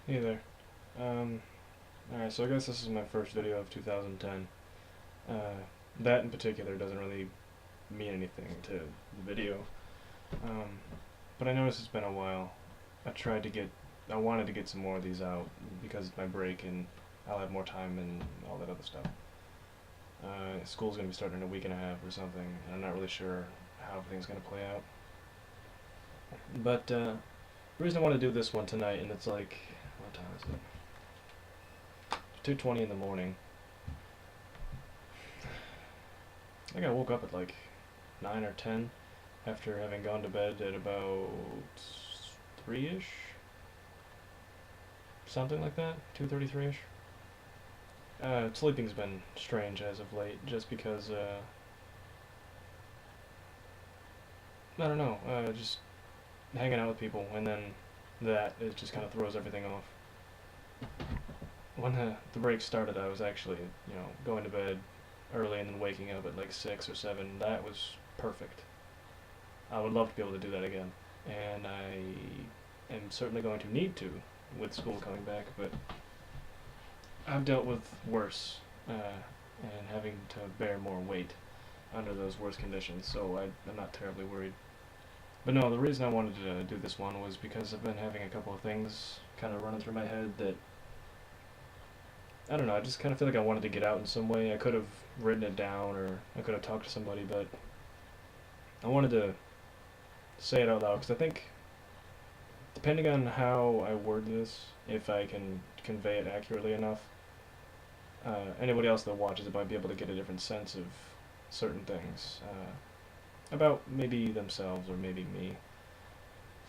Hey there. Alright, so I guess this is my first video of 2010. That in particular doesn't really mean anything to the video. Um, but I noticed it's been a while. I wanted to get some more of these out because it's my break and I'll have more time and all that other stuff. School's gonna be starting in a week and a half or something, and I'm not really sure how everything's gonna play out. But, the reason I want to do this one tonight, and it's like, what time is it? 2:20 in the morning. I think I woke up at like 9 or 10 after having gone to bed at about 3-ish, something like that, 2:33-ish. Sleeping's been strange as of late, just because, I don't know, just hanging out with people, and then it just kind of throws everything off. When the break started, I was actually, going to bed early and then waking up at like 6 or 7. That was perfect. I would love to be able to do that again, and I am certainly going to need to with school coming back, but I've dealt with worse, and having to bear more weight under those worse conditions, so I'm not terribly worried. But no, the reason I wanted to do this one was because I've been having a couple of things kind of running through my head that, I don't know, I just kind of feel like I wanted to get out in some way. I could have written it down or I could have talked to somebody, but I wanted to say it out loud because I think, depending on how I word this, if I can convey it accurately enough, anybody else that watches it might be able to get a different sense of certain things about maybe themselves or maybe me.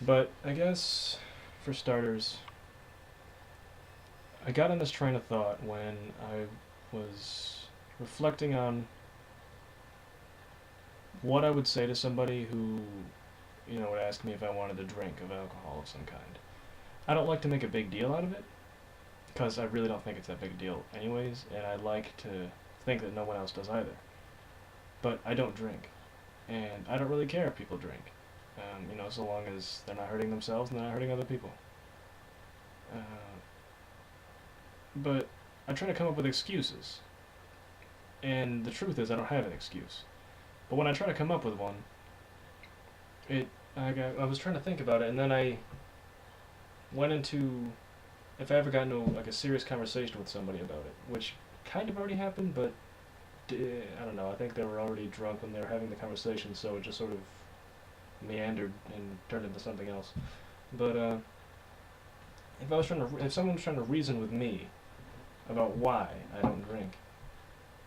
But I guess, for starters, I got on this train of thought when I was reflecting on what I would say to somebody who, would ask me if I wanted a drink of alcohol of some kind. I don't like to make a big deal out of it, because I really don't think it's that big a deal anyways, and I like to think that no one else does either. But I don't drink, and I don't really care if people drink, so long as they're not hurting themselves and they're not hurting other people. Uh, but I try to come up with excuses, and the truth is I don't have an excuse. But when I try to come up with one, I was trying to think about it, and then I went into if I ever got into like a serious conversation with somebody about it, which kind of already happened, but I don't know. I think they were already drunk when they were having the conversation, so it just sort of meandered and turned into something else. But if someone was trying to reason with me about why I don't drink,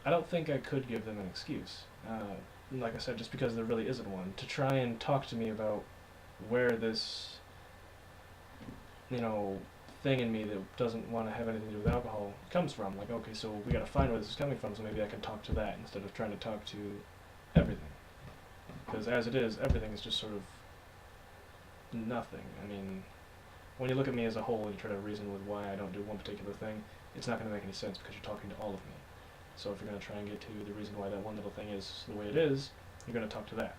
I don't think I could give them an excuse. Like I said, just because there really isn't one. To try and talk to me about where this, thing in me that doesn't want to have anything to do with alcohol comes from. Like, okay, so we gotta find where this is coming from, so maybe I can talk to that instead of trying to talk to everything. Because as it is, everything is just sort of nothing. I mean, when you look at me as a whole and you try to reason with why I don't do one particular thing, it's not going to make any sense because you're talking to all of me. So if you're going to try and get to the reason why that one little thing is the way it is, you're going to talk to that.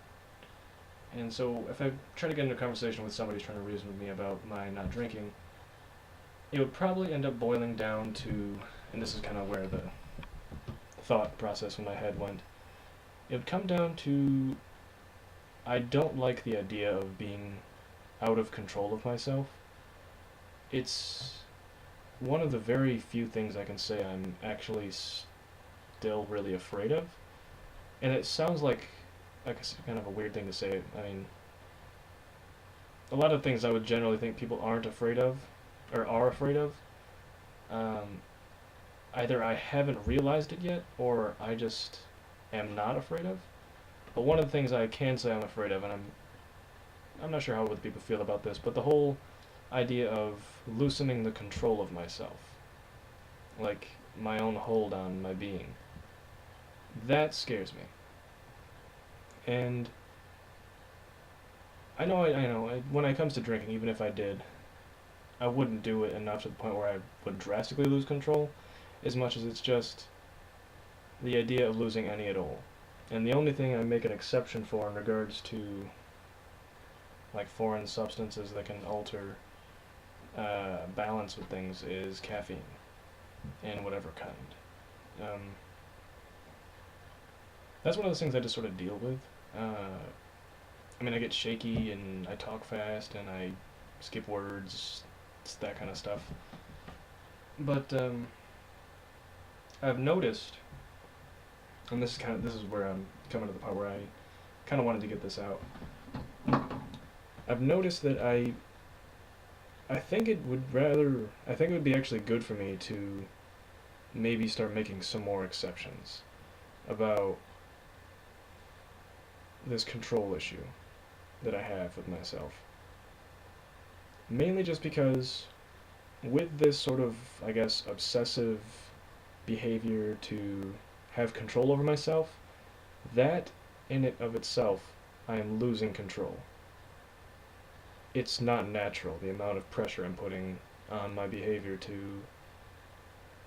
And so if I try to get into a conversation with somebody who's trying to reason with me about my not drinking, it would probably end up boiling down to, and this is kind of where the thought process in my head went, it would come down to, I don't like the idea of being out of control of myself. It's one of the very few things I can say I'm actually still really afraid of. And it sounds like a kind of a weird thing to say. I mean, a lot of things I would generally think people aren't afraid of, or are afraid of, either I haven't realized it yet, or I just am not afraid of. But one of the things I can say I'm afraid of, and I'm not sure how other people feel about this, but the whole idea of loosening the control of myself, like my own hold on my being, that scares me. And when it comes to drinking, even if I did, I wouldn't do it enough to the point where I would drastically lose control, as much as it's just the idea of losing any at all. And the only thing I make an exception for in regards to like foreign substances that can alter balance with things is caffeine, in whatever kind. Um, that's one of those things I just sort of deal with. I mean, I get shaky and I talk fast and I skip words, it's that kind of stuff. But I've noticed, and this is where I'm coming to the part where I kind of wanted to get this out. I've noticed that I think it would be actually good for me to maybe start making some more exceptions about this control issue that I have with myself. Mainly just because with this sort of, I guess, obsessive behavior to have control over myself, that in it of itself, I am losing control. It's not natural, the amount of pressure I'm putting on my behavior to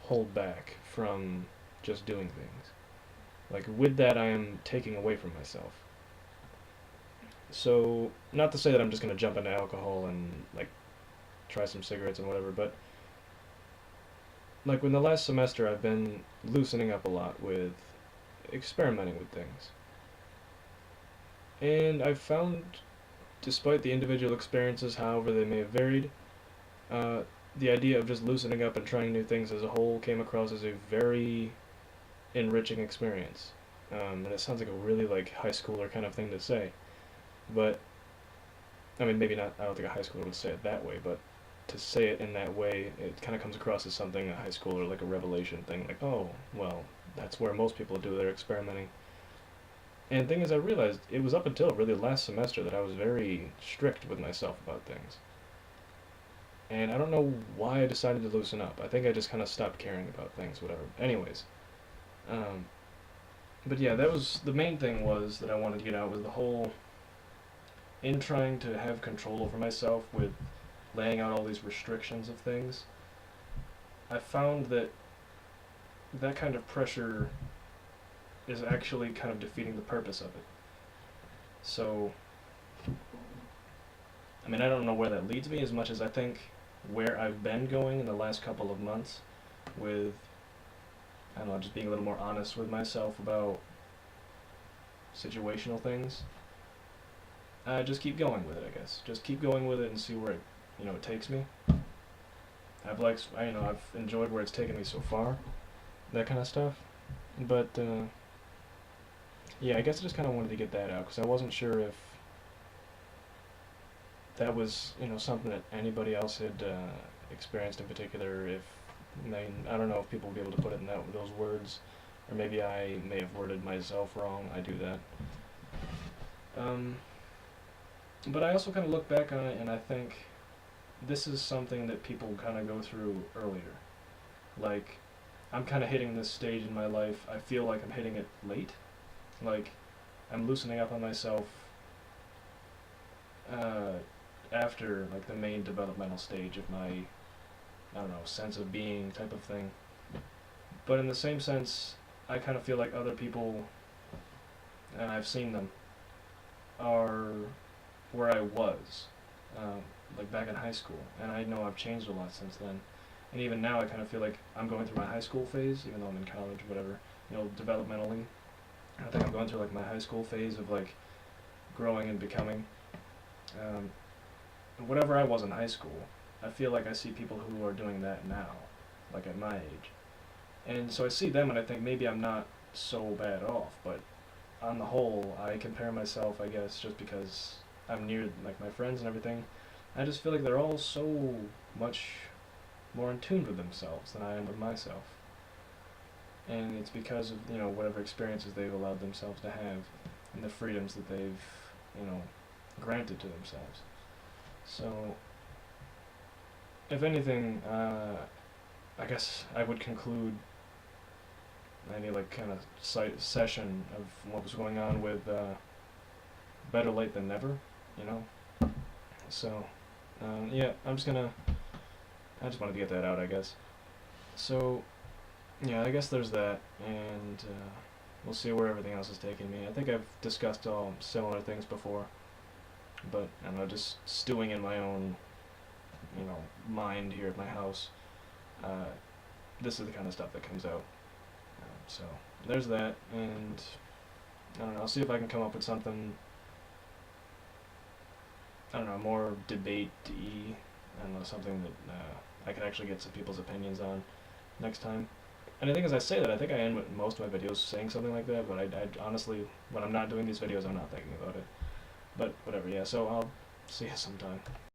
hold back from just doing things. Like, with that, I am taking away from myself. So, not to say that I'm just going to jump into alcohol and, like, try some cigarettes and whatever, but, like, in the last semester, I've been loosening up a lot with experimenting with things. And I've found, despite the individual experiences, however they may have varied, the idea of just loosening up and trying new things as a whole came across as a very enriching experience. And it sounds like a really, like, high schooler kind of thing to say. But, I mean, maybe not, I don't think a high schooler would say it that way, but to say it in that way, it kind of comes across as something a high schooler, like a revelation thing, like, oh, well, that's where most people do their experimenting. And the thing is, I realized it was up until really last semester that I was very strict with myself about things. And I don't know why I decided to loosen up. I think I just kind of stopped caring about things, whatever. Anyways, um, but yeah, that was the main thing was that I wanted to get out was the whole in trying to have control over myself with laying out all these restrictions of things. I found that that kind of pressure is actually kind of defeating the purpose of it. So, I mean, I don't know where that leads me as much as I think where I've been going in the last couple of months with, I don't know, just being a little more honest with myself about situational things. Just keep going with it, I guess. Just keep going with it and see where it takes me. I've enjoyed where it's taken me so far, that kind of stuff. But yeah, I guess I just kind of wanted to get that out because I wasn't sure if that was something that anybody else had experienced in particular. I don't know if people would be able to put it in those words, or maybe I may have worded myself wrong. I do that. But I also kind of look back on it and I think this is something that people kind of go through earlier. Like, I'm kind of hitting this stage in my life. I feel like I'm hitting it late. Like, I'm loosening up on myself after, like, the main developmental stage of my, I don't know, sense of being type of thing. But in the same sense, I kind of feel like other people, and I've seen them, are where I was, like back in high school. And I know I've changed a lot since then. And even now I kind of feel like I'm going through my high school phase, even though I'm in college or whatever, developmentally. I think I'm going through like my high school phase of like growing and becoming. Whatever I was in high school, I feel like I see people who are doing that now, like at my age. And so I see them and I think maybe I'm not so bad off, but on the whole, I compare myself, I guess, just because I'm near like my friends and everything. I just feel like they're all so much more in tune with themselves than I am with myself. And it's because of, whatever experiences they've allowed themselves to have and the freedoms that they've, granted to themselves. So, if anything, I guess I would conclude any like kind of session of what was going on with better late than never, So, yeah, I just wanted to get that out, I guess. So, yeah, I guess there's that, and we'll see where everything else is taking me. I think I've discussed all similar things before, but I don't know, just stewing in my own, mind here at my house, this is the kind of stuff that comes out. So there's that, and I don't know, I'll see if I can come up with something, I don't know, more debate-y, I don't know, something that I could actually get some people's opinions on next time. And the thing is, I say that, I think I end with most of my videos saying something like that, but I honestly, when I'm not doing these videos, I'm not thinking about it. But whatever, yeah, so I'll see you sometime.